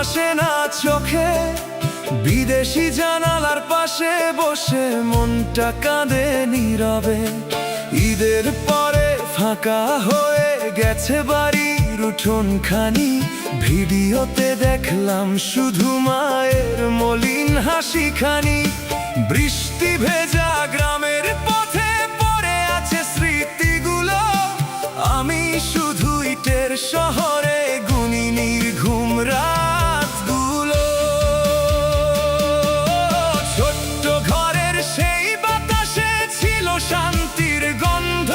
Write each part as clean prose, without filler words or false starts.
আসে না চোখে, বিদেশি জানালার পাশে বসে মনটা কাঁদে নীরবে। ঈদের পরে ফাঁকা হয়ে গেছে বাড়ির উঠোনখানি, ভিডিওতে দেখলাম শুধু মায়ের মলিন হাসিখানি। বৃষ্টি ভেজা গ্রামের পথে পড়ে আছে স্মৃতিগুলো, আমি শুধু ইটের শহরে গুনি নির্ঘুম রাতগুলো। ছোট্ট ঘরের সেই বাতাসে ছিল শান্তির গন্ধ,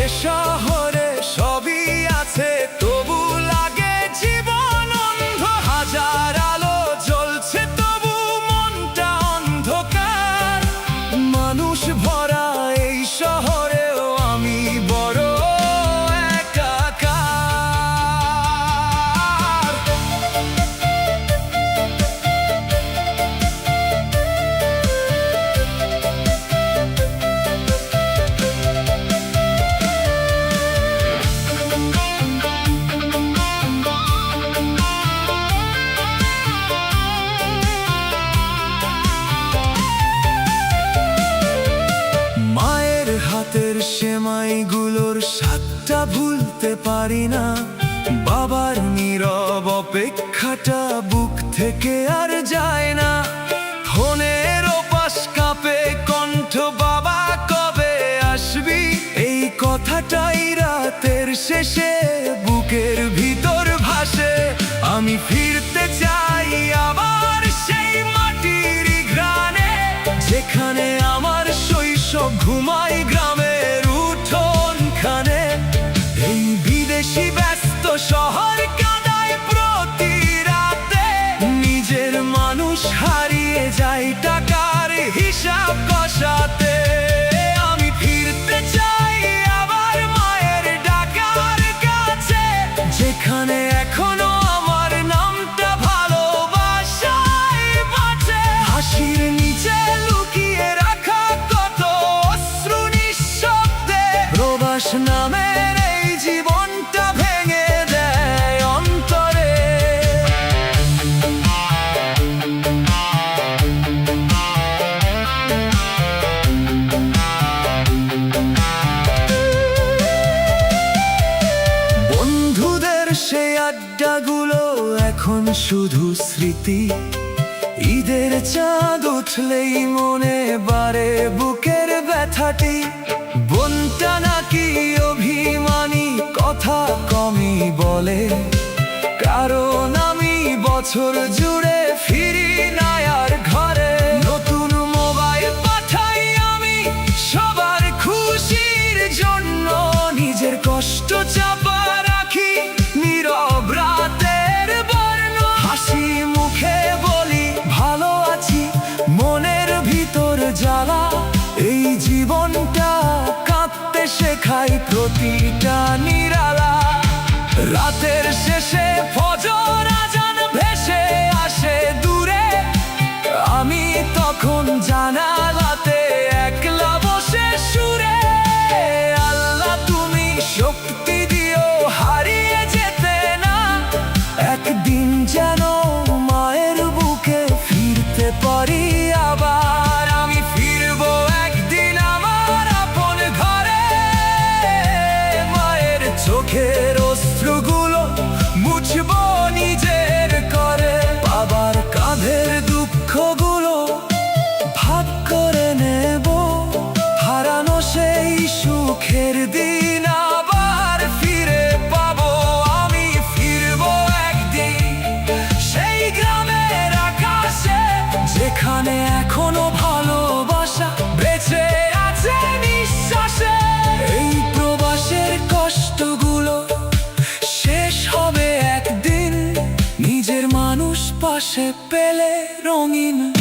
এ শহরে সবই আছে তবু লাগে জীবন অন্ধ। হাজার আলো জ্বলছে তবু মনটা অন্ধকার, মানুষ ভরা এই শহরেও আমি বড় একাকার। মায়ের হাতের সেমাইগুলোর স্বাদটা ভুলতে পারি না, বাবার নীরব অপেক্ষাটা বুক থেকে আর যায় না। ফোনের ওপাশ কাঁপে কণ্ঠ, বাবা কবে আসবি, এই কথাটাই রাতের শেষে বুকের ভিতর ভাসে। আমি ফিরতে চাই আবার সেই মাটির ঘ্রাণে, যেখানে আমার শৈশব ঘুমাই গ্রামের উঠোনখানে। এই বিদেশি ব্যস্ত শহর কাঁদায় প্রতি রাতে, নিজের মানুষ হারিয়ে যায় টাকার হিসাব কষাতে। আমি ফিরতে চাই আবার মায়ের ডাকার কাছে, যেখানে এখনো আমার নামটা ভালোবাসায় বাঁচে। হাসির নিচে লুকিয়ে রাখা কত অশ্রু নিঃশব্দে, প্রবাস নামের এই জীবনটা ভেঙে দেয় অন্তরে। বন্ধুদের সেই আড্ডাগুলো এখন শুধু স্মৃতি, ঈদের চাঁদ উঠলেই মনে বাড়ে বুকের ব্যথাটি। বোনটা নাকি অভিমানী, কথা কমই বলে, কারণ আমি বছর জুড়ে ফিরি না আর ঘরে। নতুন মোবাইল পাঠাই আমি সবার খুশির জন্য, নিজের কষ্ট চাপা রাখি নীরব রাতের বর্ণ। হাসি মুখে বলি ভালো আছি, মনের ভিতর জ্বালা। এই জীবনটা কাঁদতে শেখাই প্রতিটা নিরালা। রাতের শেষে ফজর আজান ভেসে আসে দূরে, আমি তখন জানালাতে একলা বসে সুরে। আল্লাহ তুমি শক্তি দিও হারিয়ে যেতে না, একদিন যেন মায়ের বুকে ফিরতে পারি আবার। আমি ফিরবো একদিন আমার আপন ঘরে, মায়ের চোখের অশ্রুগুলো মুছে পাশে পেলে রঙিন